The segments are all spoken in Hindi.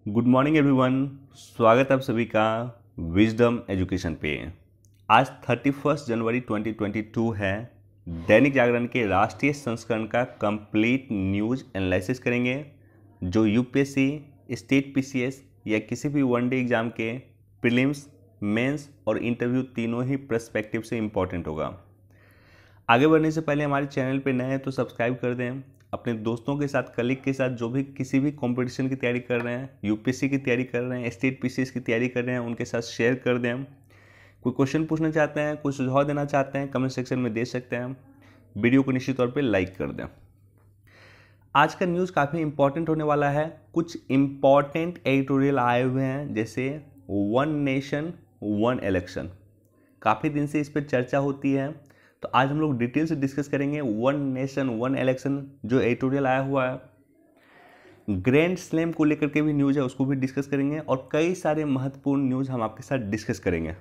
Good morning everyone. स्वागत है आप सभी का विजडम एजुकेशन पे। आज 31 जनवरी 2022 है। दैनिक जागरण के राष्ट्रीय संस्करण का कंप्लीट न्यूज़ एनालिसिस करेंगे जो यूपीएससी, स्टेट पीसीएस या किसी भी वनडे एग्जाम के प्रीलिम्स, मेंस और इंटरव्यू तीनों ही पर्सपेक्टिव से इम्पॉर्टेंट होगा। आगे बढ़ने से पहले हमारे चैनल पे नए हैं तो सब्सक्राइब कर दें। अपने दोस्तों के साथ, कलीग के साथ जो भी किसी भी कंपटीशन की तैयारी कर रहे हैं, यूपीएससी की तैयारी कर रहे हैं, स्टेट पीसीएस की तैयारी कर रहे हैं, उनके साथ शेयर कर दें। कोई क्वेश्चन पूछना चाहते हैं, कोई सुझाव देना चाहते हैं, कमेंट सेक्शन में दे सकते हैं। वीडियो को निश्चित तौर पर लाइक कर दें। आज का न्यूज़ काफ़ी इंपॉर्टेंट होने वाला है। कुछ इंपॉर्टेंट एडिटोरियल आए हुए हैं, जैसे वन नेशन वन इलेक्शन। काफ़ी दिन से इस पर चर्चा होती है, तो आज हम लोग डिटेल से डिस्कस करेंगे वन नेशन वन इलेक्शन जो एडिटोरियल आया हुआ है। ग्रैंड स्लैम को लेकर के भी न्यूज़ है, उसको भी डिस्कस करेंगे और कई सारे महत्वपूर्ण न्यूज़ हम आपके साथ डिस्कस करेंगे।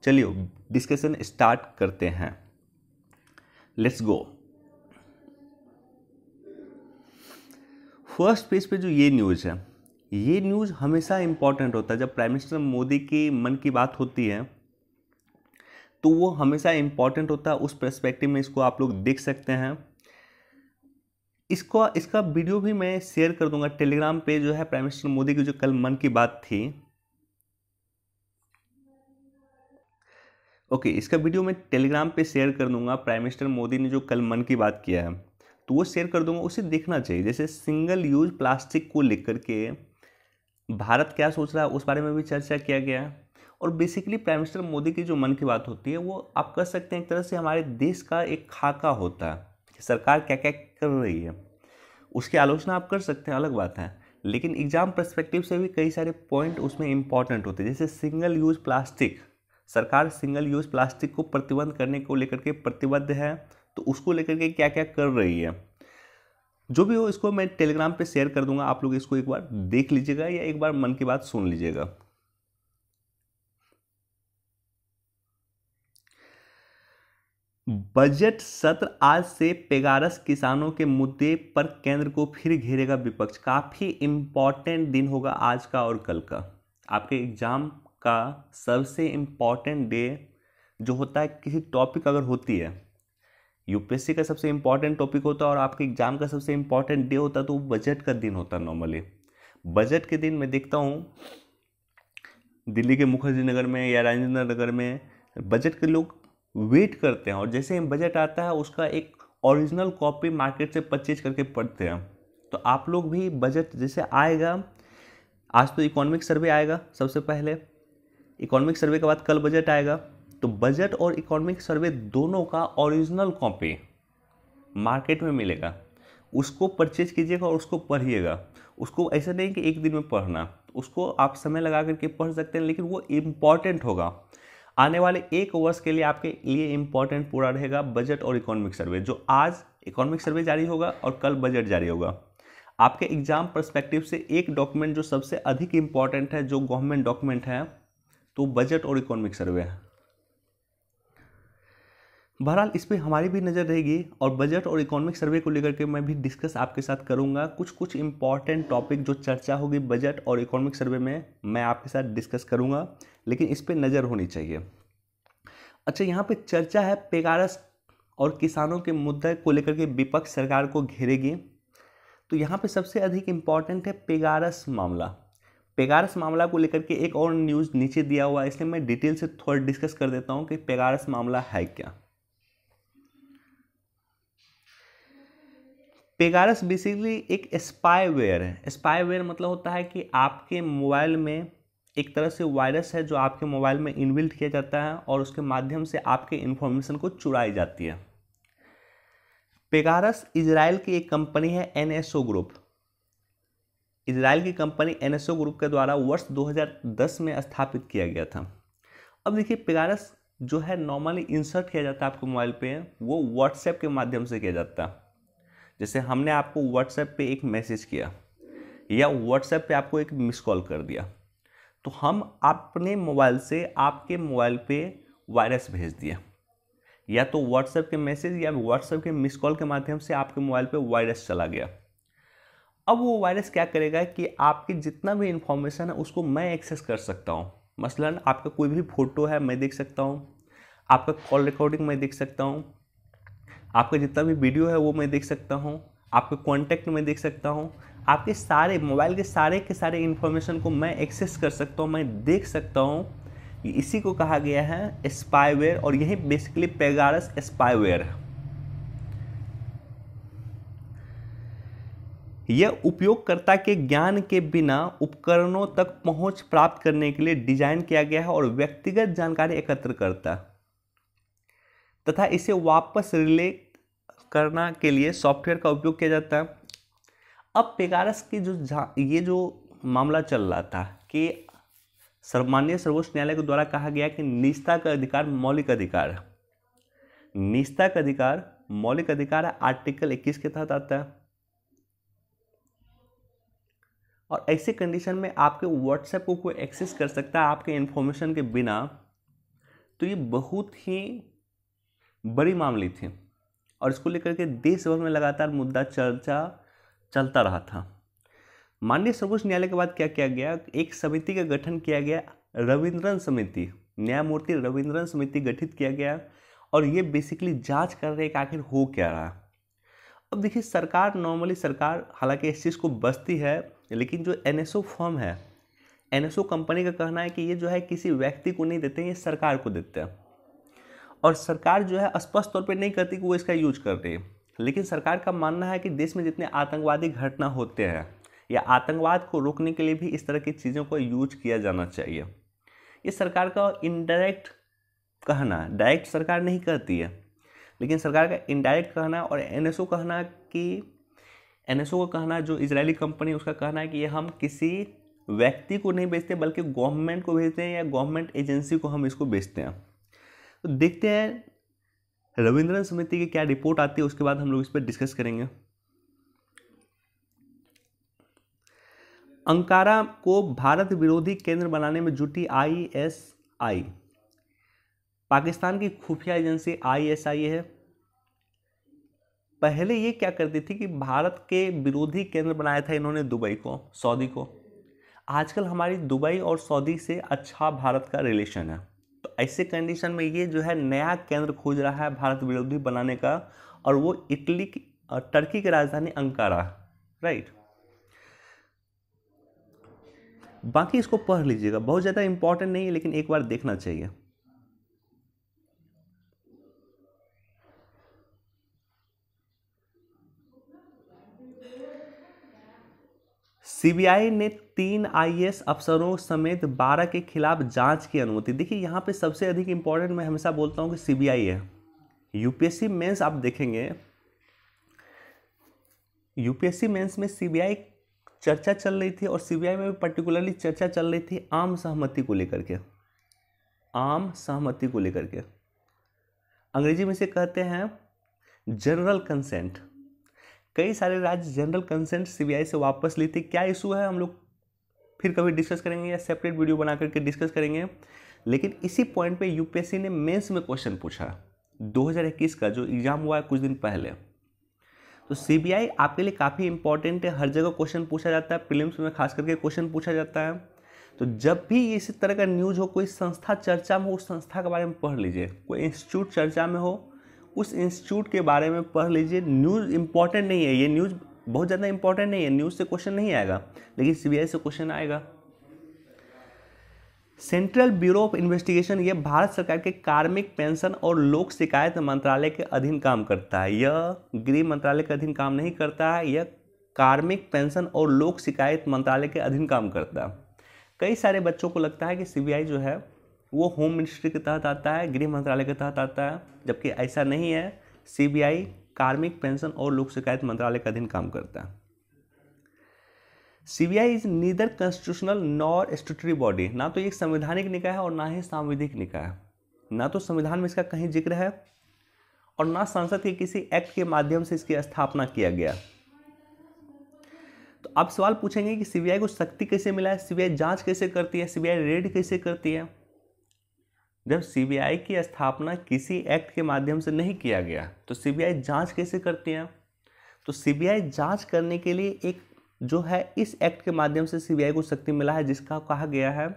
चलिए डिस्कशन स्टार्ट करते हैं। Let's go. फर्स्ट पेज पे जो ये न्यूज़ है, ये न्यूज़ हमेशा इंपॉर्टेंट होता है। जब प्राइम मिनिस्टर मोदी की मन की बात होती है तो वो हमेशा इंपॉर्टेंट होता है। उस पर्सपेक्टिव में इसको आप लोग देख सकते हैं। इसका वीडियो भी मैं शेयर कर दूंगा टेलीग्राम पे, जो है प्राइम मिनिस्टर मोदी की जो कल मन की बात थी। ओके, इसका वीडियो मैं टेलीग्राम पे शेयर कर दूंगा। प्राइम मिनिस्टर मोदी ने जो कल मन की बात किया है तो वो शेयर कर दूंगा, उसे देखना चाहिए। जैसे सिंगल यूज प्लास्टिक को लेकर के भारत क्या सोच रहा है उस बारे में भी चर्चा किया गया है। और बेसिकली प्राइम मिनिस्टर मोदी की जो मन की बात होती है वो आप कह सकते हैं एक तरह से हमारे देश का एक खाका होता है कि सरकार क्या क्या कर रही है। उसकी आलोचना आप कर सकते हैं, अलग बात है, लेकिन एग्जाम पर्सपेक्टिव से भी कई सारे पॉइंट उसमें इंपॉर्टेंट होते हैं। जैसे सिंगल यूज प्लास्टिक, सरकार सिंगल यूज प्लास्टिक को प्रतिबंध करने को लेकर के प्रतिबद्ध है, तो उसको लेकर के क्या क्या कर रही है। जो भी हो, इसको मैं टेलीग्राम पे शेयर कर दूंगा, आप लोग इसको एक बार देख लीजिएगा या एक बार मन की बात सुन लीजिएगा। बजट सत्र आज से पेगारस किसानों के मुद्दे पर केंद्र को फिर घेरेगा विपक्ष। काफ़ी इम्पॉर्टेंट दिन होगा आज का और कल का। आपके एग्जाम का सबसे इम्पॉर्टेंट डे जो होता है, किसी टॉपिक अगर होती है, यूपीएससी का सबसे इम्पॉर्टेंट टॉपिक होता है और आपके एग्जाम का सबसे इम्पॉर्टेंट डे होता है, तो वो बजट का दिन होता है। नॉर्मली बजट के दिन मैं देखता हूँ दिल्ली के मुखर्जी नगर में या राजेंद्र नगर में बजट के लोग वेट करते हैं, और जैसे ही बजट आता है उसका एक ओरिजिनल कॉपी मार्केट से परचेज करके पढ़ते हैं। तो आप लोग भी बजट जैसे आएगा, आज तो इकोनॉमिक सर्वे आएगा सबसे पहले, इकोनॉमिक सर्वे के बाद कल बजट आएगा, तो बजट और इकोनॉमिक सर्वे दोनों का ओरिजिनल कॉपी मार्केट में मिलेगा। उसको परचेज कीजिएगा और उसको पढ़िएगा। उसको ऐसा नहीं कि एक दिन में पढ़ना, उसको आप समय लगा करके पढ़ सकते हैं, लेकिन वो इम्पॉर्टेंट होगा। आने वाले एक वर्ष के लिए आपके लिए इम्पॉर्टेंट पूरा रहेगा बजट और इकोनॉमिक सर्वे। जो आज इकोनॉमिक सर्वे जारी होगा और कल बजट जारी होगा। आपके एग्जाम पर्सपेक्टिव से एक डॉक्यूमेंट जो सबसे अधिक इम्पॉर्टेंट है, जो गवर्नमेंट डॉक्यूमेंट है, तो बजट और इकोनॉमिक सर्वे है। बहरहाल इस पर हमारी भी नज़र रहेगी और बजट और इकोनॉमिक सर्वे को लेकर के मैं भी डिस्कस आपके साथ करूंगा। कुछ इंपॉर्टेंट टॉपिक जो चर्चा होगी बजट और इकोनॉमिक सर्वे में, मैं आपके साथ डिस्कस करूंगा, लेकिन इस पर नज़र होनी चाहिए। अच्छा, यहाँ पे चर्चा है पेगारस और किसानों के मुद्दे को लेकर के विपक्ष सरकार को घेरेगी। तो यहाँ पे सबसे अधिक इम्पॉर्टेंट है पेगारस मामला। पेगारस मामला को लेकर के एक और न्यूज़ नीचे दिया हुआ है, इसलिए मैं डिटेल से थोड़ा डिस्कस कर देता हूँ कि पेगारस मामला है क्या। पेगारस बेसिकली एक स्पाईवेयर है। स्पाईवेयर मतलब होता है कि आपके मोबाइल में एक तरह से वायरस है जो आपके मोबाइल में इनबिल्ट किया जाता है और उसके माध्यम से आपके इंफॉर्मेशन को चुराई जाती है। पेगारस इजराइल की एक कंपनी है, एनएसओ ग्रुप। इजराइल की कंपनी एनएसओ ग्रुप के द्वारा वर्ष 2010 में स्थापित किया गया था। अब देखिए, पेगारस जो है नॉर्मली इंसर्ट किया जाता है आपके मोबाइल पे, वो व्हाट्सएप के माध्यम से किया जाता है। जैसे हमने आपको व्हाट्सएप पे एक मैसेज किया या व्हाट्सएप पे आपको एक मिस कॉल कर दिया, तो हम अपने मोबाइल से आपके मोबाइल पे वायरस भेज दिया, या तो व्हाट्सएप के मैसेज या व्हाट्सएप के मिस कॉल के माध्यम से आपके मोबाइल पे वायरस चला गया। अब वो वायरस क्या करेगा कि आपकी जितना भी इंफॉर्मेशन है उसको मैं एक्सेस कर सकता हूँ। मसलन आपका कोई भी फोटो है मैं देख सकता हूँ, आपका कॉल रिकॉर्डिंग मैं देख सकता हूँ, आपका जितना भी वीडियो है वो मैं देख सकता हूँ, आपके कॉन्टैक्ट में देख सकता हूँ, आपके सारे मोबाइल के सारे इन्फॉर्मेशन को मैं एक्सेस कर सकता हूँ, मैं देख सकता हूँ। इसी को कहा गया है स्पाईवेयर, और यही बेसिकली पेगारस स्पाईवेयर है। यह उपयोगकर्ता के ज्ञान के बिना उपकरणों तक पहुंच प्राप्त करने के लिए डिजाइन किया गया है और व्यक्तिगत जानकारी एकत्र करता है तथा इसे वापस रिले करना के लिए सॉफ्टवेयर का उपयोग किया जाता है। अब पेगारस की ये जो मामला चल रहा था कि माननीय सर्वोच्च न्यायालय के द्वारा कहा गया कि निजता का अधिकार मौलिक अधिकार है। निजता का अधिकार मौलिक अधिकार है, आर्टिकल 21 के तहत आता है। और ऐसे कंडीशन में आपके व्हाट्सएप को कोई एक्सेस कर सकता है आपके इन्फॉर्मेशन के बिना, तो ये बहुत ही बड़ी मामले थी और इसको लेकर के देश भर में लगातार मुद्दा चर्चा चलता रहा था। माननीय सर्वोच्च न्यायालय के बाद क्या किया गया, एक समिति का गठन किया गया, रविंद्रन समिति, न्यायमूर्ति रविंद्रन समिति गठित किया गया और ये बेसिकली जांच कर रहे कि आखिर हो क्या रहा। अब देखिए सरकार, नॉर्मली सरकार हालांकि इस चीज़ को बचती है, लेकिन जो एनएसओ फर्म है, एनएसओ कंपनी का कहना है कि ये जो है किसी व्यक्ति को नहीं देते हैं, ये सरकार को देते हैं। और सरकार जो है स्पष्ट तौर पे नहीं कहती कि वो इसका यूज कर रही है, लेकिन सरकार का मानना है कि देश में जितने आतंकवादी घटना होते हैं या आतंकवाद को रोकने के लिए भी इस तरह की चीज़ों को यूज किया जाना चाहिए। ये सरकार का इनडायरेक्ट कहना है, डायरेक्ट सरकार नहीं कहती है, लेकिन सरकार का इनडायरेक्ट कहना और एनएसओ कहना कि एनएसओ का कहना, जो इजरायली कंपनी उसका कहना है कि ये हम किसी व्यक्ति को नहीं बेचते बल्कि गवर्नमेंट को भेजते हैं या गवर्नमेंट एजेंसी को हम इसको बेचते हैं। तो देखते हैं रविंद्रन समिति की क्या रिपोर्ट आती है, उसके बाद हम लोग इस पर डिस्कस करेंगे। अंकारा को भारत विरोधी केंद्र बनाने में जुटी आईएसआई, पाकिस्तान की खुफिया एजेंसी आईएसआई है। पहले ये क्या करती थी कि भारत के विरोधी केंद्र बनाया था इन्होंने दुबई को, सऊदी को। आजकल हमारी दुबई और सऊदी से अच्छा भारत का रिलेशन है, तो ऐसे कंडीशन में ये जो है नया केंद्र खोज रहा है भारत विरोधी बनाने का, और वो टर्की की राजधानी अंकारा, राइट। बाकी इसको पढ़ लीजिएगा, बहुत ज़्यादा इंपॉर्टेंट नहीं है लेकिन एक बार देखना चाहिए। सीबीआई ने 3 आईएएस अफसरों समेत 12 के खिलाफ जांच की अनुमति। देखिए यहाँ पे सबसे अधिक इंपॉर्टेंट मैं हमेशा बोलता हूँ कि सीबीआई है। यूपीएससी मेंस आप देखेंगे, यूपीएससी मेंस में सीबीआई चर्चा चल रही थी और सीबीआई में भी पर्टिकुलरली चर्चा चल रही थी आम सहमति को लेकर के, आम सहमति को लेकर के। अंग्रेजी में से कहते हैं जनरल कंसेंट। कई सारे राज्य जनरल कंसेंट सीबीआई से वापस ली थी। क्या इशू है हम लोग फिर कभी डिस्कस करेंगे या सेपरेट वीडियो बना करके डिस्कस करेंगे, लेकिन इसी पॉइंट पे यूपीएससी ने मेंस में क्वेश्चन पूछा 2021 का जो एग्जाम हुआ है कुछ दिन पहले। तो सीबीआई आपके लिए काफ़ी इंपॉर्टेंट है, हर जगह क्वेश्चन पूछा जाता है, प्रीलिम्स में खास करके क्वेश्चन पूछा जाता है। तो जब भी इसी तरह का न्यूज़ हो, कोई संस्था चर्चा में हो, उस संस्था के बारे में पढ़ लीजिए। कोई इंस्टीट्यूट चर्चा में हो, उस इंस्टीट्यूट के बारे में पढ़ लीजिए। न्यूज़ इंपॉर्टेंट नहीं है, ये न्यूज़ बहुत ज़्यादा इंपॉर्टेंट नहीं है, न्यूज़ से क्वेश्चन नहीं आएगा, लेकिन सीबीआई से क्वेश्चन आएगा। सेंट्रल ब्यूरो ऑफ इन्वेस्टिगेशन, यह भारत सरकार के कार्मिक, पेंशन और लोक शिकायत मंत्रालय के अधीन काम करता है। यह गृह मंत्रालय के अधीन काम नहीं करता है, यह कार्मिक, पेंशन और लोक शिकायत मंत्रालय के अधीन काम करता है। कई सारे बच्चों को लगता है कि सीबीआई जो है वो होम मिनिस्ट्री के तहत आता है, गृह मंत्रालय के तहत आता है, जबकि ऐसा नहीं है। सीबीआई कार्मिक, पेंशन और लोक शिकायत मंत्रालय के अधीन काम करता है। CBI is neither constitutional nor statutory body, ना तो एक संवैधानिक निकाय है और ना ही सांविधिक निकाय है। ना तो संविधान में इसका कहीं जिक्र है और ना संसद के किसी एक्ट के माध्यम से इसकी स्थापना किया गया। तो आप सवाल पूछेंगे कि सीबीआई को शक्ति कैसे मिला है, सीबीआई जांच कैसे करती है, सीबीआई रेड कैसे करती है। जब सीबीआई की स्थापना किसी एक्ट के माध्यम से नहीं किया गया तो सीबीआई जांच कैसे करती है। तो सीबीआई जांच करने के लिए एक जो है इस एक्ट के माध्यम से सीबीआई को शक्ति मिला है, जिसका कहा गया है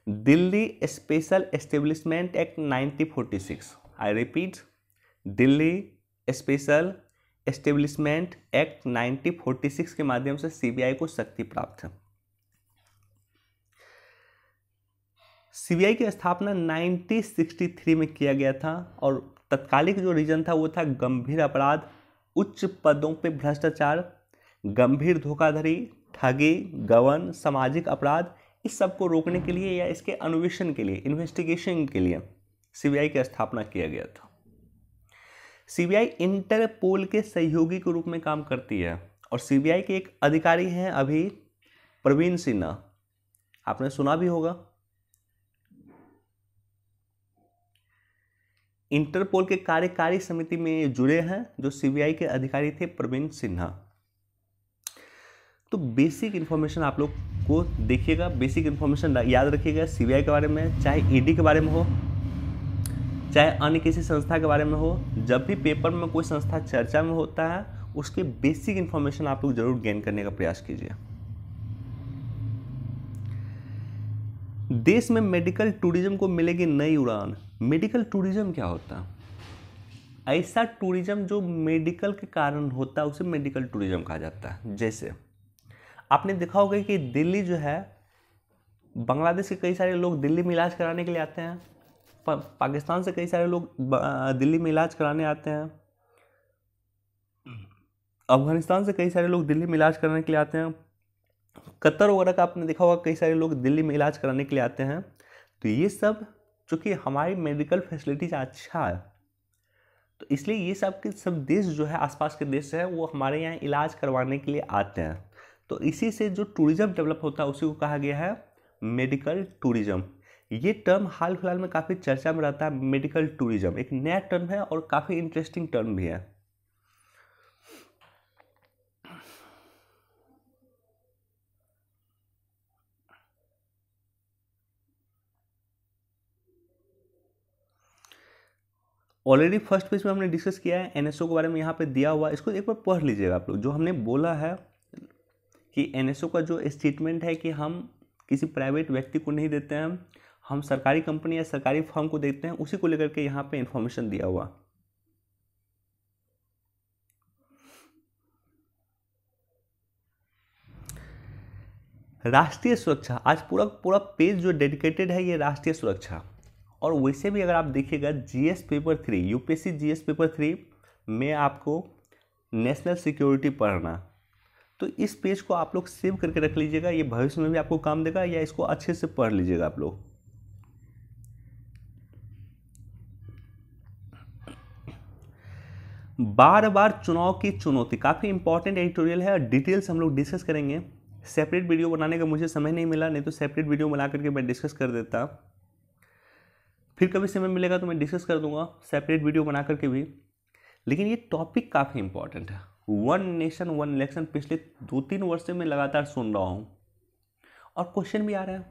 Delhi special establishment act 1946। I repeat, Delhi special establishment act 1946 के माध्यम से सीबीआई को शक्ति प्राप्त है। सीबीआई की स्थापना 1963 में किया गया था और तत्कालिक जो रीजन था वो था गंभीर अपराध, उच्च पदों पे भ्रष्टाचार, गंभीर धोखाधड़ी, ठगी, गबन, सामाजिक अपराध, इस सब को रोकने के लिए या इसके अन्वेषण के लिए, इन्वेस्टिगेशन के लिए सीबीआई की स्थापना किया गया था। सीबीआई इंटरपोल के सहयोगी के रूप में काम करती है और सीबीआई के एक अधिकारी हैं अभी प्रवीण सिन्हा, आपने सुना भी होगा। इंटरपोल के कार्यकारी समिति में जुड़े हैं जो सीबीआई के अधिकारी थे प्रवीण सिन्हा। तो बेसिक इन्फॉर्मेशन आप लोग को देखिएगा, बेसिक इन्फॉर्मेशन याद रखिएगा सीबीआई के बारे में, चाहे ईडी के बारे में हो, चाहे अन्य किसी संस्था के बारे में हो। जब भी पेपर में कोई संस्था चर्चा में होता है उसके बेसिक इन्फॉर्मेशन आप लोग जरूर गेन करने का प्रयास कीजिए। देश में मेडिकल टूरिज्म को मिलेगी नई उड़ान। मेडिकल टूरिज्म क्या होता है? ऐसा टूरिज्म जो मेडिकल के कारण होता है उसे मेडिकल टूरिज्म कहा जाता है। जैसे आपने देखा होगा कि दिल्ली जो है, बांग्लादेश के कई सारे लोग दिल्ली में इलाज कराने के लिए आते हैं, पाकिस्तान से कई सारे लोग दिल्ली में इलाज कराने आते हैं, अफगानिस्तान से कई सारे लोग दिल्ली में इलाज कराने के लिए आते हैं, कतर वगैरह का आपने देखा होगा कई सारे लोग दिल्ली में इलाज कराने के लिए आते हैं। तो ये सब चूँकि हमारी मेडिकल फैसिलिटीज अच्छा है तो इसलिए ये सब के सब देश जो है, आसपास के देश है, वो हमारे यहाँ इलाज करवाने के लिए आते हैं। तो इसी से जो टूरिज्म डेवलप होता है उसी को कहा गया है मेडिकल टूरिज्म। ये टर्म हाल फिलहाल में काफ़ी चर्चा में रहता है। मेडिकल टूरिज्म एक नया टर्म है और काफ़ी इंटरेस्टिंग टर्म भी है। ऑलरेडी फर्स्ट पेज में हमने डिस्कस किया है, एनएसओ के बारे में यहाँ पे दिया हुआ, इसको एक बार पढ़ लीजिएगा आप लोग। जो हमने बोला है कि एनएसओ का जो स्टेटमेंट है कि हम किसी प्राइवेट व्यक्ति को नहीं देते हैं, हम सरकारी कंपनी या सरकारी फर्म को देते हैं, उसी को लेकर के यहाँ पे इंफॉर्मेशन दिया हुआ। राष्ट्रीय सुरक्षा, आज पूरा पूरा पेज जो डेडिकेटेड है ये राष्ट्रीय सुरक्षा। और वैसे भी अगर आप देखिएगा GS paper 3, UPSC GS paper 3 में आपको नेशनल सिक्योरिटी पढ़ना, तो इस पेज को आप लोग सेव करके रख लीजिएगा, ये भविष्य में भी आपको काम देगा, या इसको अच्छे से पढ़ लीजिएगा आप लोग। बार बार चुनाव की चुनौती, काफ़ी इंपॉर्टेंट एडिटोरियल है और डिटेल्स हम लोग डिस्कस करेंगे। सेपरेट वीडियो बनाने का मुझे समय नहीं मिला, नहीं तो सेपरेट वीडियो बना करके मैं डिस्कस कर देता। फिर कभी समय मिलेगा तो मैं डिस्कस कर दूंगा सेपरेट वीडियो बना करके भी। लेकिन ये टॉपिक काफ़ी इंपॉर्टेंट है। वन नेशन वन इलेक्शन पिछले 2-3 वर्ष से मैं लगातार सुन रहा हूँ और क्वेश्चन भी आ रहा है।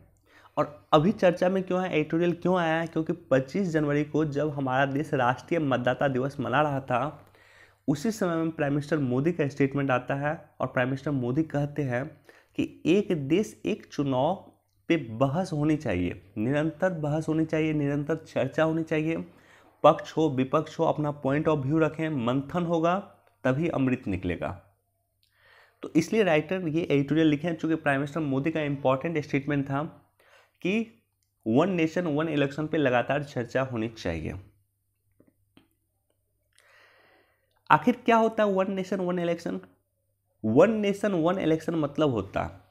और अभी चर्चा में क्यों है, एडिटोरियल क्यों आया है? क्योंकि 25 जनवरी को जब हमारा देश राष्ट्रीय मतदाता दिवस मना रहा था, उसी समय में प्राइम मिनिस्टर मोदी का स्टेटमेंट आता है और प्राइम मिनिस्टर मोदी कहते हैं कि एक देश एक चुनाव पे बहस होनी चाहिए, निरंतर बहस होनी चाहिए, निरंतर चर्चा होनी चाहिए, पक्ष हो विपक्ष हो अपना पॉइंट ऑफ व्यू रखें, मंथन होगा तभी अमृत निकलेगा। तो इसलिए राइटर ये एडिटोरियल लिखे हैं, चूँकि प्राइम मिनिस्टर मोदी का इंपॉर्टेंट स्टेटमेंट था कि वन नेशन वन इलेक्शन पे लगातार चर्चा होनी चाहिए। आखिर क्या होता है one nation one election? One nation one election मतलब होता है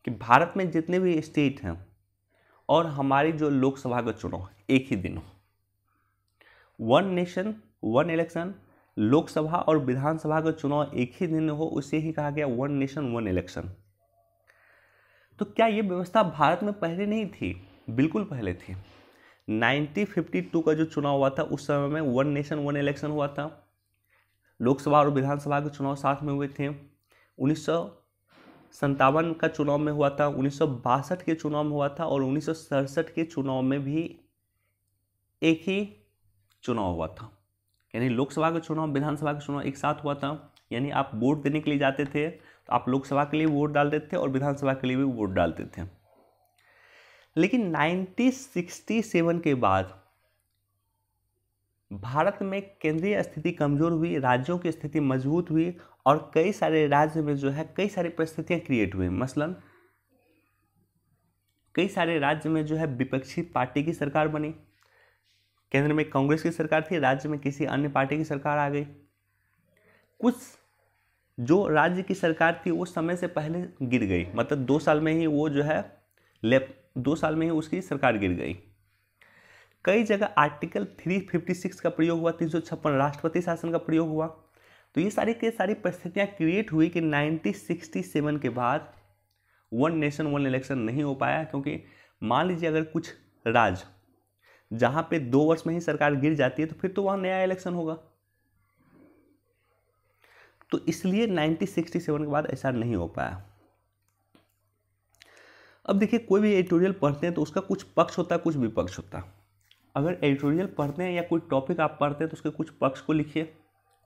कि भारत में जितने भी स्टेट हैं और हमारी जो लोकसभा का चुनाव एक ही दिन हो। One nation one election, Lok Sabha और विधानसभा का चुनाव एक ही दिन हो, उसे ही कहा गया वन नेशन वन इलेक्शन। तो क्या ये व्यवस्था भारत में पहले नहीं थी? बिल्कुल पहले थी। 1952 का जो चुनाव हुआ था उस समय में वन नेशन वन इलेक्शन हुआ था। लोकसभा और विधानसभा के चुनाव साथ में हुए थे। 1957 का चुनाव में हुआ था, 1962 के चुनाव में हुआ था और 1967 के चुनाव में भी एक ही चुनाव हुआ था। यानी लोकसभा का चुनाव विधानसभा का चुनाव एक साथ हुआ था। यानी आप वोट देने के लिए जाते थे तो आप लोकसभा के लिए वोट डालते थे और विधानसभा के लिए भी वोट डालते थे। लेकिन 1967 के बाद भारत में केंद्रीय स्थिति कमजोर हुई, राज्यों की स्थिति मजबूत हुई और कई सारे राज्य में जो है कई सारी परिस्थितियां क्रिएट हुई। मसलन कई सारे राज्य में जो है विपक्षी पार्टी की सरकार बनी, केंद्र में कांग्रेस की सरकार थी, राज्य में किसी अन्य पार्टी की सरकार आ गई। कुछ जो राज्य की सरकार थी वो समय से पहले गिर गई, मतलब 2 साल में ही वो जो है 2 साल में ही उसकी सरकार गिर गई। कई जगह आर्टिकल 356 का प्रयोग हुआ, 356 राष्ट्रपति शासन का प्रयोग हुआ। तो ये सारी की सारी परिस्थितियां क्रिएट हुई कि 1967 के बाद वन नेशन वन इलेक्शन नहीं हो पाया, क्योंकि मान लीजिए अगर कुछ राज्य जहां पे 2 वर्ष में ही सरकार गिर जाती है तो फिर तो वहां नया इलेक्शन होगा। तो इसलिए 1967 के बाद ऐसा नहीं हो पाया। अब देखिए, कोई भी एडिटोरियल पढ़ते हैं तो उसका कुछ पक्ष होता है, कुछ विपक्ष होता है। अगर एडिटोरियल पढ़ते हैं या कोई टॉपिक आप पढ़ते हैं तो उसके कुछ पक्ष को लिखिए,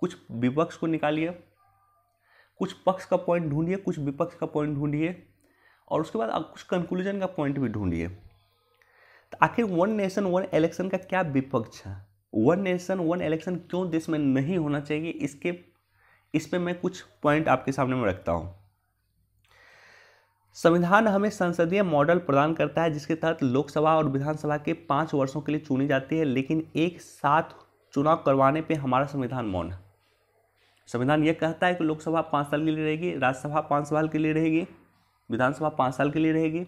कुछ विपक्ष को निकालिए, कुछ पक्ष का पॉइंट ढूंढिए, कुछ विपक्ष का पॉइंट ढूंढिए और उसके बाद आप कुछ कंक्लूजन का पॉइंट भी ढूंढिए। तो आखिर वन नेशन वन इलेक्शन का क्या विपक्ष है, वन नेशन वन इलेक्शन क्यों देश में नहीं होना चाहिए, इस पे मैं कुछ पॉइंट आपके सामने में रखता हूं। संविधान हमें संसदीय मॉडल प्रदान करता है जिसके तहत लोकसभा और विधानसभा के 5 वर्षों के लिए चुनी जाती है, लेकिन एक साथ चुनाव करवाने पे हमारा संविधान मौन है। संविधान यह कहता है कि लोकसभा 5 साल के लिए रहेगी, राज्यसभा 5 साल के लिए रहेगी, विधानसभा 5 साल के लिए रहेगी।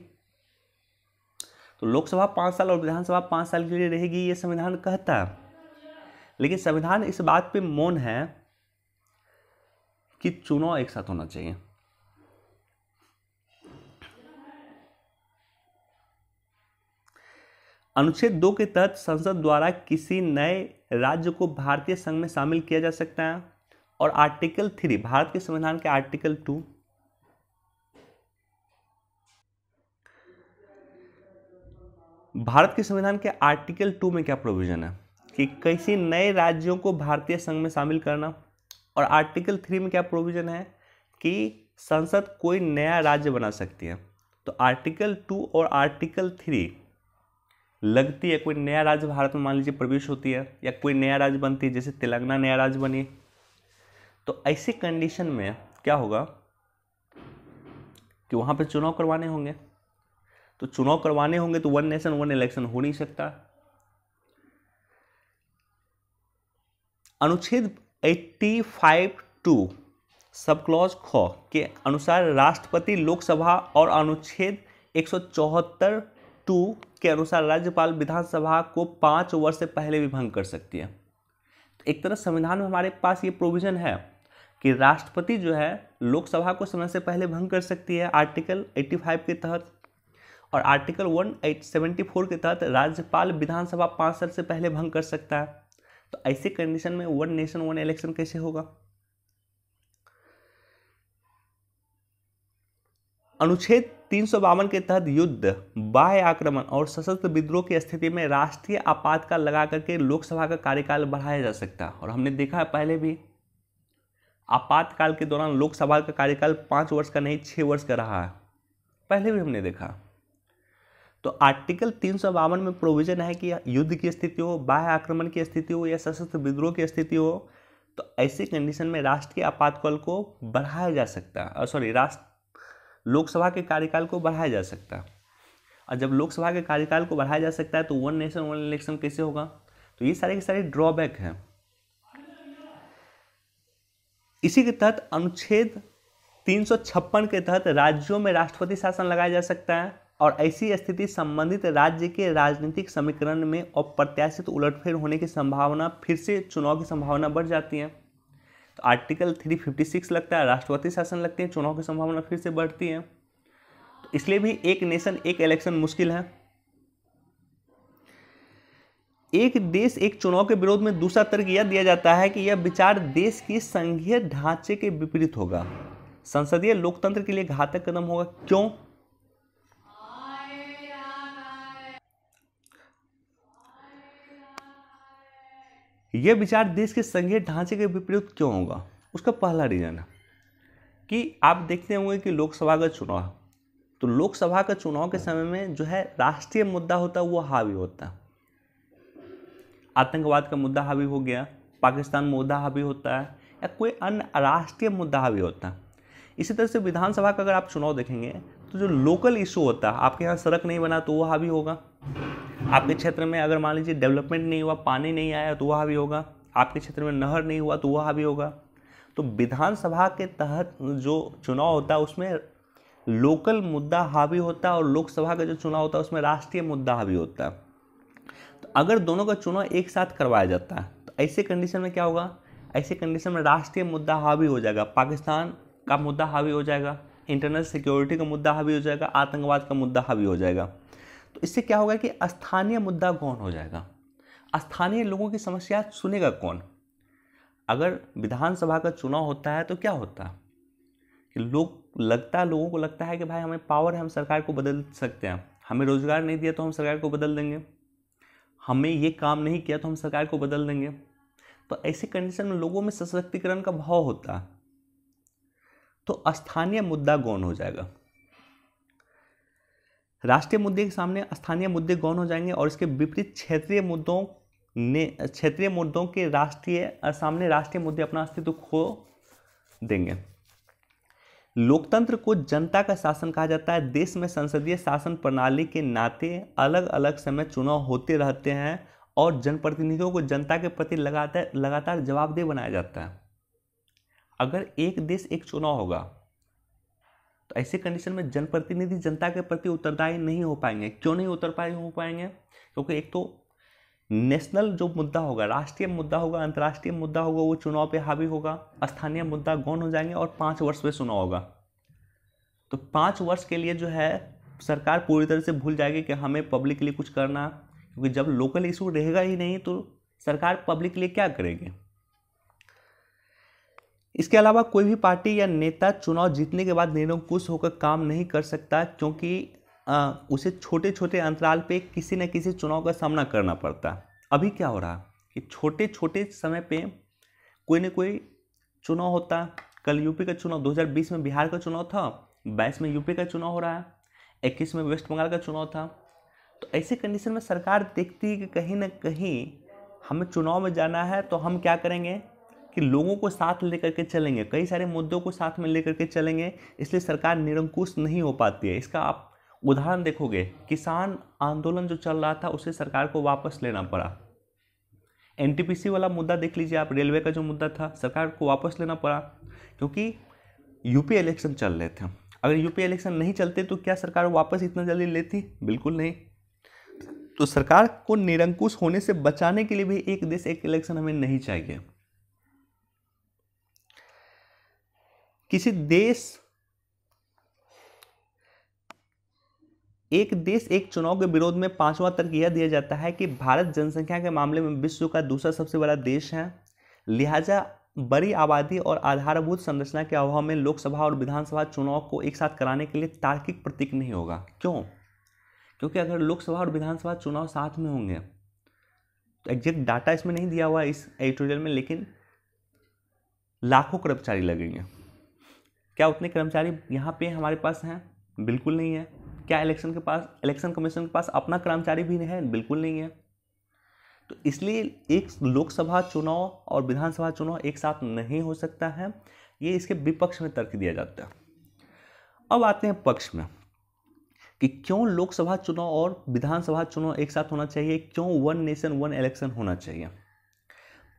तो लोकसभा 5 साल और विधानसभा 5 साल के लिए रहेगी, ये संविधान कहता है। लेकिन संविधान इस बात पे मौन है कि चुनाव एक साथ होना चाहिए। अनुच्छेद 2 के तहत संसद द्वारा किसी नए राज्य को भारतीय संघ में शामिल किया जा सकता है और आर्टिकल 3 भारत के संविधान के आर्टिकल 2 भारत के संविधान के आर्टिकल 2 में क्या प्रोविजन है कि किसी नए राज्यों को भारतीय संघ में शामिल करना, और आर्टिकल 3 में क्या प्रोविजन है कि संसद कोई नया राज्य बना सकती है। तो आर्टिकल 2 और आर्टिकल 3 लगती है कोई नया राज्य भारत में मान लीजिए प्रवेश होती है या कोई नया राज्य बनती है, जैसे तेलंगाना नया राज्य बनी, तो ऐसे कंडीशन में क्या होगा कि वहां पे चुनाव करवाने होंगे। तो चुनाव करवाने होंगे तो वन नेशन वन इलेक्शन हो नहीं सकता। अनुच्छेद 85(2) सब क्लॉज ख के अनुसार राष्ट्रपति लोकसभा और अनुच्छेद 174(2) के अनुसार राज्यपाल विधानसभा को 5 वर्ष से पहले भी भंग कर सकती है। तो एक तरह संविधान में हमारे पास ये प्रोविजन है कि राष्ट्रपति जो है लोकसभा को समय से पहले भंग कर सकती है आर्टिकल 85 के तहत, और आर्टिकल 174 के तहत राज्यपाल विधानसभा 5 साल से पहले भंग कर सकता है। तो ऐसे कंडीशन में वन नेशन वन इलेक्शन कैसे होगा। अनुच्छेद 352 के तहत युद्ध, बाह्य आक्रमण और सशस्त्र विद्रोह की स्थिति में राष्ट्रीय आपातकाल लगा करके लोकसभा का कार्यकाल बढ़ाया जा सकता है। और हमने देखा है पहले भी आपातकाल के दौरान लोकसभा का कार्यकाल 5 वर्ष का नहीं 6 वर्ष का रहा है, पहले भी हमने देखा। तो आर्टिकल 352 में प्रोविजन है कि युद्ध की स्थिति हो, बाह्य आक्रमण की स्थिति हो या सशस्त्र विद्रोह की स्थिति हो, तो ऐसी कंडीशन में राष्ट्रीय आपातकाल को बढ़ाया जा सकता है, लोकसभा के कार्यकाल को बढ़ाया जा सकता है। और जब लोकसभा के कार्यकाल को बढ़ाया जा सकता है तो वन नेशन वन इलेक्शन कैसे होगा। तो ये सारे के सारे ड्रॉबैक हैं। इसी के तहत अनुच्छेद 356 के तहत राज्यों में राष्ट्रपति शासन लगाया जा सकता है, और ऐसी स्थिति संबंधित राज्य के राजनीतिक समीकरण में अप्रत्याशित उलटफेर होने की संभावना, फिर से चुनाव की संभावना बढ़ जाती है। तो आर्टिकल 356 लगता है, राष्ट्रपति शासन लगते हैं, चुनाव की संभावना फिर से बढ़ती है। तो इसलिए भी एक नेशन एक इलेक्शन मुश्किल है। एक देश एक चुनाव के विरोध में दूसरा तर्क यह दिया जाता है कि यह विचार देश की संघीय ढांचे के विपरीत होगा, संसदीय लोकतंत्र के लिए घातक कदम होगा। क्यों? यह विचार देश के संघीय ढांचे के विपरीत क्यों होगा? उसका पहला रीजन है कि आप देखते होंगे कि लोकसभा का चुनाव, तो लोकसभा का चुनाव के समय में जो है राष्ट्रीय मुद्दा होता है वो हावी होता है। आतंकवाद का मुद्दा हावी हो गया, पाकिस्तान मुद्दा हावी होता है, या कोई अन्य राष्ट्रीय मुद्दा हावी होता है। इसी तरह से विधानसभा का अगर आप चुनाव देखेंगे तो जो लोकल इशू होता है, आपके यहाँ सड़क नहीं बना तो वो हावी होगा, आपके क्षेत्र में अगर मान लीजिए डेवलपमेंट नहीं हुआ, पानी नहीं आया तो वो हावी होगा, आपके क्षेत्र में नहर नहीं हुआ तो वो हावी होगा। तो विधानसभा के तहत जो चुनाव होता है उसमें लोकल मुद्दा हावी होता है, और लोकसभा का जो चुनाव होता है उसमें राष्ट्रीय मुद्दा हावी होता है। तो अगर दोनों का चुनाव एक साथ करवाया जाता है तो ऐसे कंडीशन में क्या होगा, ऐसे कंडीशन में राष्ट्रीय मुद्दा हावी हो जाएगा, पाकिस्तान का मुद्दा हावी हो जाएगा, इंटरनल सिक्योरिटी का मुद्दा हावी हो जाएगा, आतंकवाद का मुद्दा हावी हो जाएगा। तो इससे क्या होगा कि स्थानीय मुद्दा गौण हो जाएगा, स्थानीय लोगों की समस्या सुनेगा कौन। अगर विधानसभा का चुनाव होता है तो क्या होता है कि लोगों को लगता है कि भाई हमें पावर है, हम सरकार को बदल सकते हैं, हमें रोजगार नहीं दिया तो हम सरकार को बदल देंगे, हमें ये काम नहीं किया तो हम सरकार को बदल देंगे। तो ऐसी कंडीशन में लोगों में सशक्तिकरण का भाव होता है, तो स्थानीय मुद्दा गौण हो जाएगा। राष्ट्रीय मुद्दे के सामने स्थानीय मुद्दे गौण हो जाएंगे, और इसके विपरीत क्षेत्रीय मुद्दों के सामने राष्ट्रीय मुद्दे अपना अस्तित्व खो देंगे। लोकतंत्र को जनता का शासन कहा जाता है। देश में संसदीय शासन प्रणाली के नाते अलग अलग समय चुनाव होते रहते हैं, और जनप्रतिनिधियों को जनता के प्रति लगातार जवाबदेह बनाया जाता है। अगर एक देश एक चुनाव होगा तो ऐसे कंडीशन में जनप्रतिनिधि जनता के प्रति उत्तरदायी नहीं हो पाएंगे। क्यों नहीं हो पाएंगे? क्योंकि एक तो नेशनल जो मुद्दा होगा, राष्ट्रीय मुद्दा होगा, अंतर्राष्ट्रीय मुद्दा होगा, वो चुनाव पे हावी होगा, स्थानीय मुद्दा गौण हो जाएंगे, और 5 वर्ष पे चुनाव होगा। तो 5 वर्ष के लिए जो है सरकार पूरी तरह से भूल जाएगी कि हमें पब्लिक के लिए कुछ करना, क्योंकि जब लोकल इशू रहेगा ही नहीं तो सरकार पब्लिक के लिए क्या करेगी। इसके अलावा कोई भी पार्टी या नेता चुनाव जीतने के बाद निरंकुश होकर काम नहीं कर सकता, क्योंकि उसे छोटे छोटे अंतराल पे किसी न किसी चुनाव का सामना करना पड़ता है। अभी क्या हो रहा है कि छोटे छोटे समय पे कोई न कोई चुनाव होता है। कल यूपी का चुनाव, 2020 में बिहार का चुनाव था, 22 में यूपी का चुनाव हो रहा है, 21 में वेस्ट बंगाल का चुनाव था। तो ऐसे कंडीशन में सरकार देखती है कि कहीं ना कहीं हमें चुनाव में जाना है, तो हम क्या करेंगे कि लोगों को साथ लेकर के चलेंगे, कई सारे मुद्दों को साथ में लेकर के चलेंगे, इसलिए सरकार निरंकुश नहीं हो पाती है। इसका आप उदाहरण देखोगे, किसान आंदोलन जो चल रहा था उसे सरकार को वापस लेना पड़ा। एनटीपीसी वाला मुद्दा देख लीजिए आप, रेलवे का जो मुद्दा था, सरकार को वापस लेना पड़ा, क्योंकि यूपी इलेक्शन चल रहे थे। अगर यूपी इलेक्शन नहीं चलते तो क्या सरकार वापस इतना जल्दी लेती? बिल्कुल नहीं। तो सरकार को निरंकुश होने से बचाने के लिए भी एक देश एक इलेक्शन हमें नहीं चाहिए। एक देश एक चुनाव के विरोध में 5वां तर्क यह दिया जाता है कि भारत जनसंख्या के मामले में विश्व का दूसरा सबसे बड़ा देश है, लिहाजा बड़ी आबादी और आधारभूत संरचना के अभाव में लोकसभा और विधानसभा चुनाव को एक साथ कराने के लिए तार्किक प्रतीक नहीं होगा। क्यों? क्योंकि अगर लोकसभा और विधानसभा चुनाव साथ में होंगे, तो एग्जैक्ट डाटा इसमें नहीं दिया हुआ इस एडिटोरियल में, लेकिन लाखों कर्मचारी लगेंगे। क्या उतने कर्मचारी यहाँ पे हमारे पास हैं? बिल्कुल नहीं है। क्या इलेक्शन कमीशन के पास अपना कर्मचारी भी है? बिल्कुल नहीं है। तो इसलिए एक लोकसभा चुनाव और विधानसभा चुनाव एक साथ नहीं हो सकता है, ये इसके विपक्ष में तर्क दिया जाता है। अब आते हैं पक्ष में कि क्यों लोकसभा चुनाव और विधानसभा चुनाव एक साथ होना चाहिए, क्यों वन नेशन वन इलेक्शन होना चाहिए।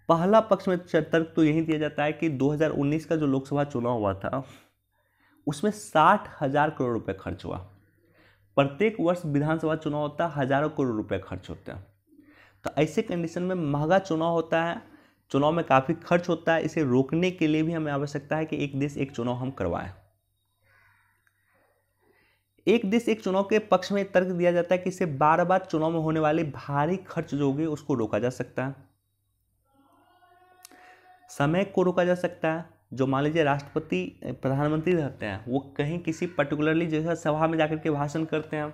पहला पक्ष में तर्क तो यही दिया जाता है कि 2019 का जो लोकसभा चुनाव हुआ था उसमें 60,000 करोड़ रुपए खर्च हुआ। प्रत्येक वर्ष विधानसभा चुनाव होता है, हजारों करोड़ रुपए खर्च होते हैं। तो ऐसे कंडीशन में महंगा चुनाव होता है, चुनाव में काफ़ी खर्च होता है, इसे रोकने के लिए भी हमें आवश्यकता है कि एक देश एक चुनाव हम करवाएं। एक देश एक चुनाव के पक्ष में तर्क दिया जाता है कि इससे बार बार चुनाव में होने वाले भारी खर्च जो होंगे उसको रोका जा सकता है, समय को रोका जा सकता है। जो मान लीजिए राष्ट्रपति प्रधानमंत्री रहते हैं, वो कहीं किसी पर्टिकुलरली जगह सभा में जाकर के भाषण करते हैं।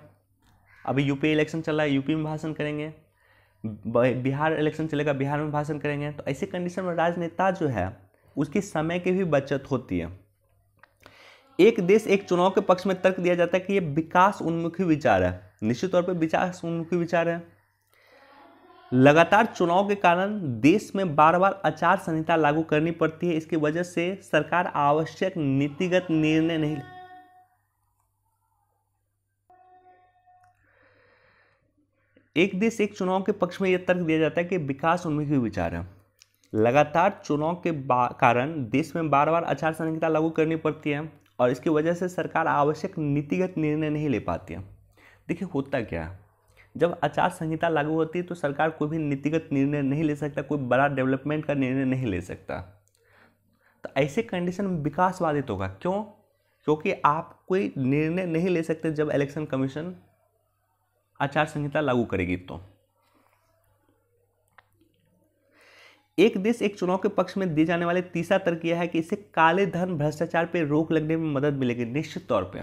अभी यूपी इलेक्शन चल रहा है, यूपी में भाषण करेंगे, बिहार इलेक्शन चलेगा, बिहार में भाषण करेंगे। तो ऐसी कंडीशन में राजनेता जो है उसकी समय की भी बचत होती है। एक देश एक चुनाव के पक्ष में तर्क दिया जाता है कि यह विकास उन्मुखी विचार है। निश्चित तौर पर विकास उन्मुखी विचार है। लगातार चुनाव के कारण देश में बार बार आचार संहिता लागू करनी पड़ती है, इसकी वजह से सरकार आवश्यक नीतिगत निर्णय नहीं। एक देश एक चुनाव के पक्ष में यह तर्क दिया जाता है कि विकास उन्मुखी विचार है। लगातार चुनाव के कारण देश में बार बार आचार संहिता लागू करनी पड़ती है और इसकी वजह से सरकार आवश्यक नीतिगत निर्णय नहीं ले पाती है। देखिए होता क्या है, जब आचार संहिता लागू होती है तो सरकार कोई भी नीतिगत निर्णय नहीं ले सकता, कोई बड़ा डेवलपमेंट का निर्णय नहीं ले सकता। तो ऐसे कंडीशन में विकास बाधित होगा। क्यों? क्योंकि आप कोई निर्णय नहीं ले सकते जब इलेक्शन कमीशन आचार संहिता लागू करेगी। तो एक देश एक चुनाव के पक्ष में दिए जाने वाले तीसरा तर्क यह है कि इससे काले धन भ्रष्टाचार पर रोक लगने में मदद मिलेगी। निश्चित तौर पे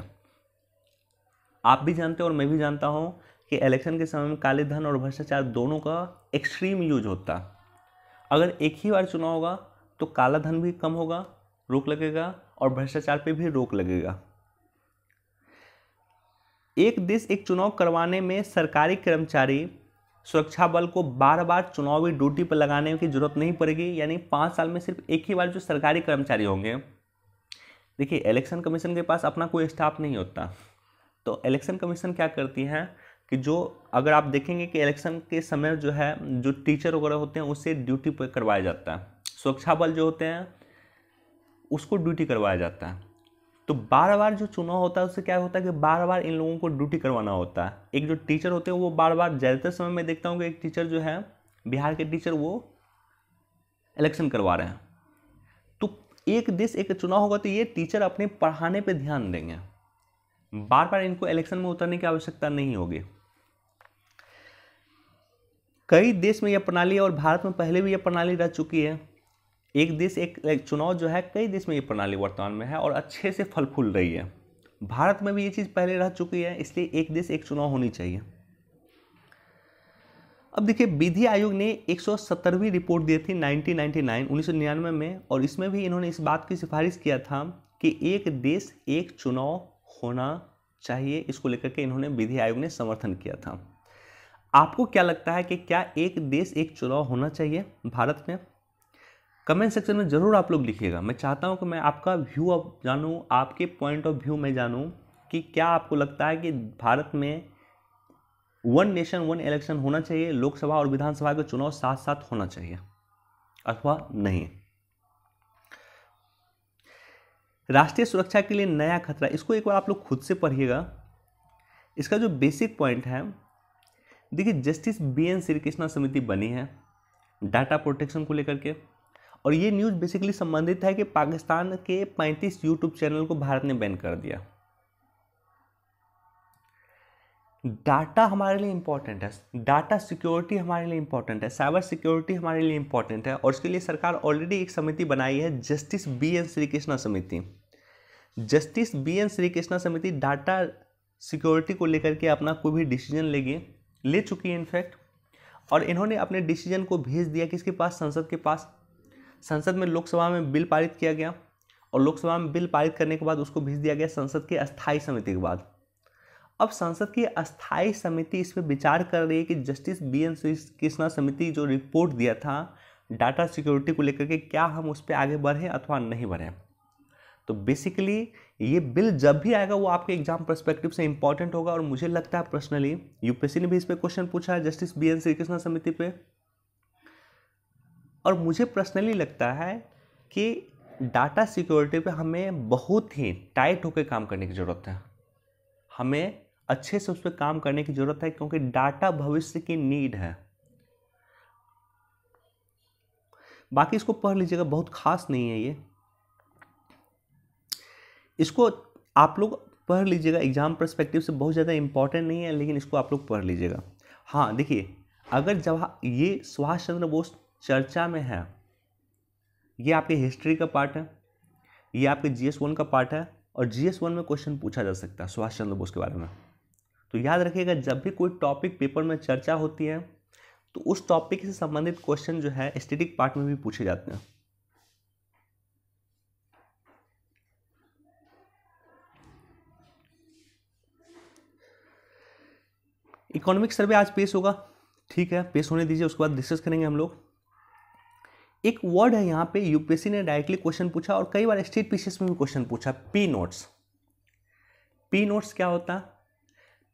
आप भी जानते हो और मैं भी जानता हूं कि इलेक्शन के समय में काले धन और भ्रष्टाचार दोनों का एक्सट्रीम यूज होता है। अगर एक ही बार चुनाव होगा तो काला धन भी कम होगा, रोक लगेगा, और भ्रष्टाचार पे भी रोक लगेगा। एक देश एक चुनाव करवाने में सरकारी कर्मचारी सुरक्षा बल को बार बार चुनावी ड्यूटी पर लगाने की जरूरत नहीं पड़ेगी। यानी 5 साल में सिर्फ एक ही बार जो सरकारी कर्मचारी होंगे। देखिए इलेक्शन कमीशन के पास अपना कोई स्टाफ नहीं होता, तो इलेक्शन कमीशन क्या करती है कि जो अगर आप देखेंगे कि इलेक्शन के समय जो है जो टीचर वगैरह होते हैं उससे ड्यूटी पर करवाया जाता है, सुरक्षा बल जो होते हैं उसको ड्यूटी करवाया जाता है। तो बार बार जो चुनाव होता है उससे क्या होता है कि बार बार इन लोगों को ड्यूटी करवाना होता है। एक जो टीचर होते हैं वो बार बार, ज़्यादातर समय में देखता हूँ कि एक टीचर जो है बिहार के टीचर वो इलेक्शन करवा रहे हैं। तो एक देश एक चुनाव होगा तो ये टीचर अपने पढ़ाने पर ध्यान देंगे, बार बार इनको इलेक्शन में उतरने की आवश्यकता नहीं होगी। कई देश में यह प्रणाली और भारत में पहले भी यह प्रणाली रह चुकी है। एक देश एक चुनाव जो है कई देश में ये प्रणाली वर्तमान में है और अच्छे से फल फूल रही है। भारत में भी ये चीज़ पहले रह चुकी है, इसलिए एक देश एक चुनाव होनी चाहिए। अब देखिए विधि आयोग ने 170वीं रिपोर्ट दी थी 1999 में, और इसमें भी इन्होंने इस बात की सिफारिश किया था कि एक देश एक चुनाव होना चाहिए। इसको लेकर के इन्होंने विधि आयोग ने समर्थन किया था। आपको क्या लगता है कि क्या एक देश एक चुनाव होना चाहिए भारत में? कमेंट सेक्शन में ज़रूर आप लोग लिखिएगा। मैं चाहता हूं कि मैं आपका व्यू अब जानूं, आपके पॉइंट ऑफ व्यू में जानूं कि क्या आपको लगता है कि भारत में 1 नेशन 1 इलेक्शन होना चाहिए, लोकसभा और विधानसभा के चुनाव साथ साथ होना चाहिए अथवा नहीं। राष्ट्रीय सुरक्षा के लिए नया खतरा, इसको एक बार आप लोग खुद से पढ़िएगा। इसका जो बेसिक पॉइंट है, देखिए जस्टिस BN श्रीकृष्णा समिति बनी है डाटा प्रोटेक्शन को लेकर के, और ये न्यूज़ बेसिकली संबंधित है कि पाकिस्तान के 35 यूट्यूब चैनल को भारत ने बैन कर दिया। डाटा हमारे लिए इंपॉर्टेंट है, डाटा सिक्योरिटी हमारे लिए इंपॉर्टेंट है, साइबर सिक्योरिटी हमारे लिए इंपॉर्टेंट है, और इसके लिए सरकार ऑलरेडी एक समिति बनाई है जस्टिस BN श्रीकृष्णा समिति। जस्टिस BN श्रीकृष्णा समिति डाटा सिक्योरिटी को लेकर के अपना कोई भी डिसीजन ले चुकी है इनफैक्ट, और इन्होंने अपने डिसीजन को भेज दिया किसके पास? संसद के पास। संसद में लोकसभा में बिल पारित किया गया, और लोकसभा में बिल पारित करने के बाद उसको भेज दिया गया संसद की अस्थायी समिति के बाद। अब संसद की अस्थायी समिति इस पर विचार कर रही है कि जस्टिस BN श्रीकृष्णा समिति जो रिपोर्ट दिया था डाटा सिक्योरिटी को लेकर के, क्या हम उस पर आगे बढ़ें अथवा नहीं बढ़ें। तो बेसिकली ये बिल जब भी आएगा वो आपके एग्जाम पर्सपेक्टिव से इंपॉर्टेंट होगा, और मुझे लगता है पर्सनली यूपीएससी ने भी इस पर क्वेश्चन पूछा है जस्टिस BN श्रीकृष्णा समिति पे, और मुझे पर्सनली लगता है कि डाटा सिक्योरिटी पे हमें बहुत ही टाइट होकर काम करने की ज़रूरत है। हमें अच्छे से उस पर काम करने की ज़रूरत है, क्योंकि डाटा भविष्य की नीड है। बाकी इसको पढ़ लीजिएगा, बहुत खास नहीं है ये, इसको आप लोग पढ़ लीजिएगा, एग्जाम पर्सपेक्टिव से बहुत ज़्यादा इंपॉर्टेंट नहीं है, लेकिन इसको आप लोग पढ़ लीजिएगा। हाँ देखिए, अगर जब ये सुभाष चंद्र बोस चर्चा में है, ये आपके हिस्ट्री का पार्ट है, ये आपके GS1 का पार्ट है, और GS1 में क्वेश्चन पूछा जा सकता है सुभाष चंद्र बोस के बारे में। तो याद रखिएगा, जब भी कोई टॉपिक पेपर में चर्चा होती है तो उस टॉपिक से संबंधित क्वेश्चन जो है स्टैटिक पार्ट में भी पूछे जाते हैं। इकोनॉमिक सर्वे आज पेश होगा, ठीक है, पेश होने दीजिए, उसके बाद डिस्कस करेंगे हम लोग। एक वर्ड है यहाँ पे, यूपीएससी ने डायरेक्टली क्वेश्चन पूछा और कई बार स्टेट पीसीएस में भी क्वेश्चन पूछा, पी नोट्स। पी नोट्स क्या होता है?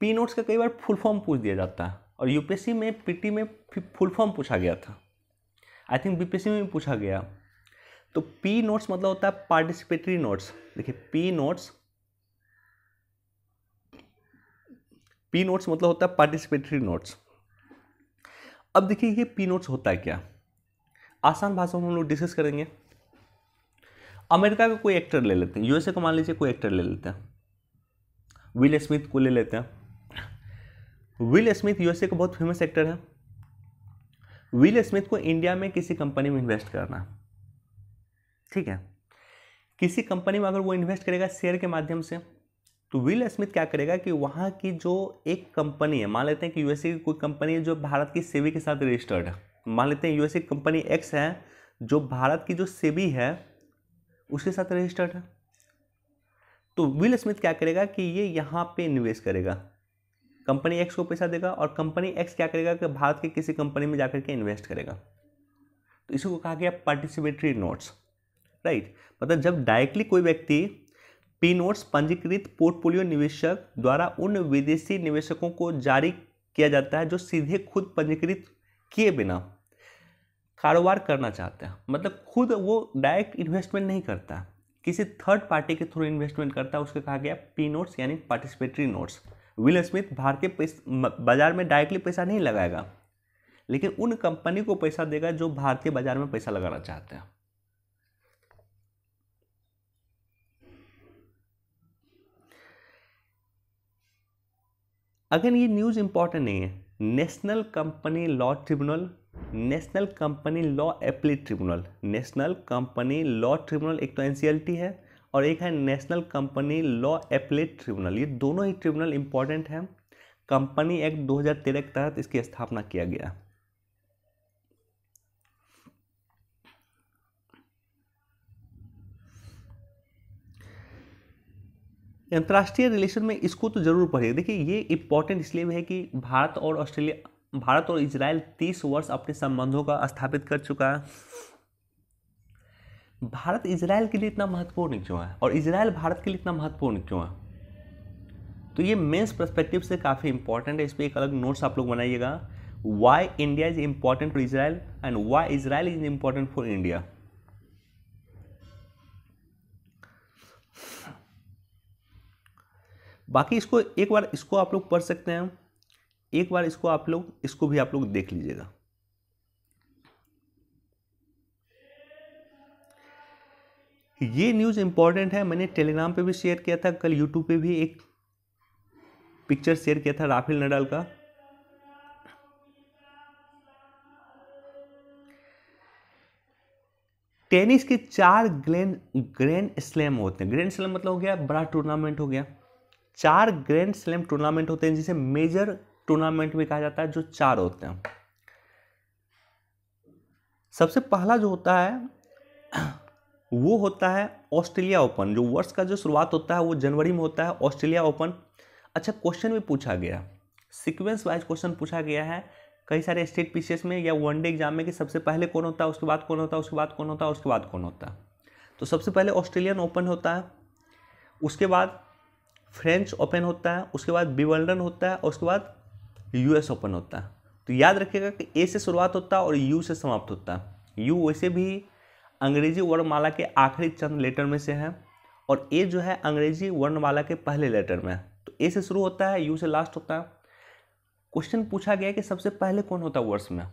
पी नोट्स का कई बार फुल फॉर्म पूछ दिया जाता है और यूपीएससी में पीटी में फुल फॉर्म पूछा गया था, आई थिंक बीपीएससी में भी पूछा गया। तो पी नोट्स मतलब होता है पार्टिसिपेटरी नोट्स। देखिए पी नोट्स मतलब होता है पार्टिसिपेटरी नोट्स। अब देखिए ये पी नोट्स होता है क्या, आसान भाषा में हम लोग डिस्कस करेंगे। अमेरिका का कोई एक्टर ले लेते हैं, यूएसए को मान लीजिए कोई एक्टर ले लेते हैं, विल स्मिथ को ले लेते हैं। विल स्मिथ यूएसए का बहुत फेमस एक्टर है। विल स्मिथ को इंडिया में किसी कंपनी में इन्वेस्ट करना, ठीक है, किसी कंपनी में अगर वो इन्वेस्ट करेगा शेयर के माध्यम से, तो विल स्मिथ क्या करेगा कि वहाँ की जो एक कंपनी है, मान लेते हैं कि यूएसए की कोई कंपनी है जो भारत की सेबी के साथ रजिस्टर्ड है, मान लेते हैं यूएसए की कंपनी एक्स है जो भारत की जो सेबी है उसके साथ रजिस्टर्ड है, तो विल स्मिथ क्या करेगा कि ये यहाँ पे इन्वेस्ट करेगा, कंपनी एक्स को पैसा देगा और कंपनी एक्स क्या करेगा कि भारत की किसी कंपनी में जाकर के इन्वेस्ट करेगा। तो इसी को कहा गया पार्टिसिपेटरी नोट्स, राइट। मतलब जब डायरेक्टली कोई व्यक्ति पी नोट्स पंजीकृत पोर्टफोलियो निवेशक द्वारा उन विदेशी निवेशकों को जारी किया जाता है जो सीधे खुद पंजीकृत किए बिना कारोबार करना चाहते हैं, मतलब खुद वो डायरेक्ट इन्वेस्टमेंट नहीं करता, किसी थर्ड पार्टी के थ्रू इन्वेस्टमेंट करता है, उसके कहा गया पी नोट्स यानी पार्टिसिपेटरी नोट्स। विल स्मिथ भारतीय बाजार में डायरेक्टली पैसा नहीं लगाएगा, लेकिन उन कंपनी को पैसा देगा जो भारतीय बाजार में पैसा लगाना चाहते हैं। अगर ये न्यूज़ इंपॉर्टेंट नहीं है, national company law tribunal, national company law appellate tribunal, national company law tribunal एक तो एनसीएलटी है और एक है national company law appellate tribunal, ये दोनों ही ट्रिब्यूनल इंपॉर्टेंट है। कंपनी एक्ट 2013 के तहत इसकी स्थापना किया गया। अंतर्राष्ट्रीय रिलेशन में इसको तो जरूर पढ़िए। देखिए ये इंपॉर्टेंट इसलिए भी है कि भारत और इजराइल 30 वर्ष अपने संबंधों का स्थापित कर चुका है। भारत इजराइल के लिए इतना महत्वपूर्ण क्यों है और इजराइल भारत के लिए इतना महत्वपूर्ण क्यों है, तो ये मेंस पर्सपेक्टिव से काफ़ी इंपॉर्टेंट है। इस पर एक अलग नोट्स आप लोग बनाइएगा, why India is important for Israel and why Israel is important for India. बाकी इसको एक बार इसको आप लोग पढ़ सकते हैं, एक बार इसको आप लोग इसको भी आप लोग देख लीजिएगा। ये न्यूज़ इंपॉर्टेंट है, मैंने टेलीग्राम पे भी शेयर किया था, कल यूट्यूब पे भी एक पिक्चर शेयर किया था राफेल नडाल का। टेनिस के 4 ग्रैंड स्लैम होते हैं। ग्रैंड स्लैम मतलब हो गया बड़ा टूर्नामेंट हो गया। 4 ग्रैंड स्लैम टूर्नामेंट होते हैं जिसे मेजर टूर्नामेंट भी कहा जाता है, जो 4 होते हैं। सबसे पहला जो होता है वो होता है ऑस्ट्रेलिया ओपन, जो वर्ष का जो शुरुआत होता है वो जनवरी में होता है, ऑस्ट्रेलिया ओपन। अच्छा क्वेश्चन भी पूछा गया, सीक्वेंस वाइज क्वेश्चन पूछा गया है कई सारे स्टेट पीसीएस में या वनडे एग्जाम में कि सबसे पहले कौन होता है, उसके बाद कौन होता है, उसके बाद कौन होता है, उसके बाद कौन होता है। तो सबसे पहले ऑस्ट्रेलियन ओपन होता है, उसके बाद फ्रेंच ओपन होता है, उसके बाद विंबलडन होता है और उसके बाद यूएस ओपन होता है। तो याद रखिएगा कि ए से शुरुआत होता है और यू से समाप्त होता है। यू वैसे भी अंग्रेजी वर्णमाला के आखिरी चंद लेटर में से है और ए जो है अंग्रेजी वर्णमाला के पहले लेटर में है। तो ए से शुरू होता है, यू से लास्ट होता है। क्वेश्चन पूछा गया कि सबसे पहले कौन होता है वर्ष में,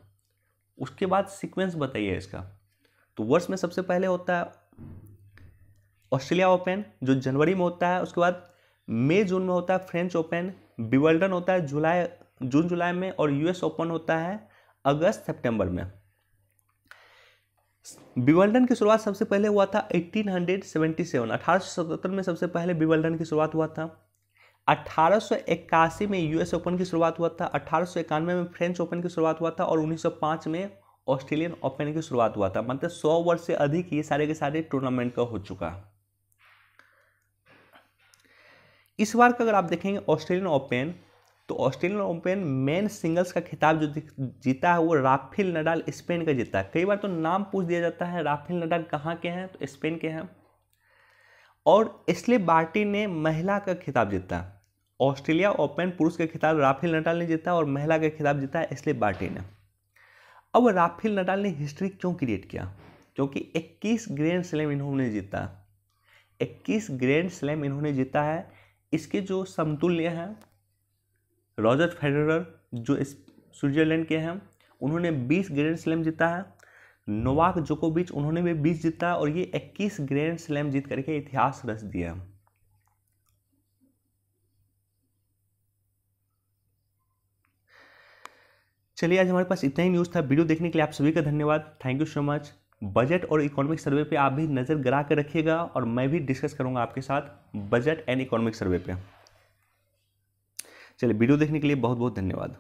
उसके बाद सीक्वेंस बताइए इसका। तो वर्ष में सबसे पहले होता है ऑस्ट्रेलिया ओपन जो जनवरी में होता है, उसके बाद मई जून में होता है फ्रेंच ओपन, विंबलडन होता है जून जुलाई में और यूएस ओपन होता है अगस्त सितंबर में। विंबलडन की शुरुआत सबसे पहले हुआ था 1877 में सबसे पहले विंबलडन की शुरुआत हुआ था। 1881 में यूएस ओपन की शुरुआत हुआ था, 1891 में फ्रेंच ओपन की शुरुआत हुआ था और 1905 में ऑस्ट्रेलियन ओपन की शुरुआत हुआ था। मतलब 100 वर्ष से अधिक ये सारे के सारे टूर्नामेंट का हो चुका। इस बार का अगर आप देखेंगे ऑस्ट्रेलियन ओपन तो ऑस्ट्रेलियन ओपन मेन सिंगल्स का खिताब जो जीता है वो राफेल नडाल स्पेन का जीता है। कई बार तो नाम पूछ दिया जाता है, राफेल नडाल कहाँ के हैं, तो स्पेन के हैं। और एशले बार्टी ने महिला का खिताब जीता है। ऑस्ट्रेलिया ओपन पुरुष का खिताब राफेल नडाल ने जीता और महिला का खिताब जीता है एशले बार्टी ने। अब राफेल नडाल ने हिस्ट्री क्यों क्रिएट किया? क्योंकि 21 ग्रैंड स्लैम इन्होंने जीता, 21 ग्रैंड स्लैम इन्होंने जीता है। इसके जो समतुल्य हैं रॉजर फेडरर जो स्विट्जरलैंड के हैं, उन्होंने 20 ग्रैंड स्लैम जीता है। नोवाक जोकोविच उन्होंने भी 20 जीता है और ये 21 ग्रैंड स्लैम जीत करके इतिहास रच दिया। चलिए आज हमारे पास इतना ही न्यूज़ था। वीडियो देखने के लिए आप सभी का धन्यवाद। Thank you so much. Budget और इकोनॉमिक सर्वे पे आप भी नज़र गड़ा कर रखिएगा और मैं भी डिस्कस करूंगा आपके साथ बजट एंड इकोनॉमिक सर्वे पे। चलिए वीडियो देखने के लिए बहुत बहुत धन्यवाद।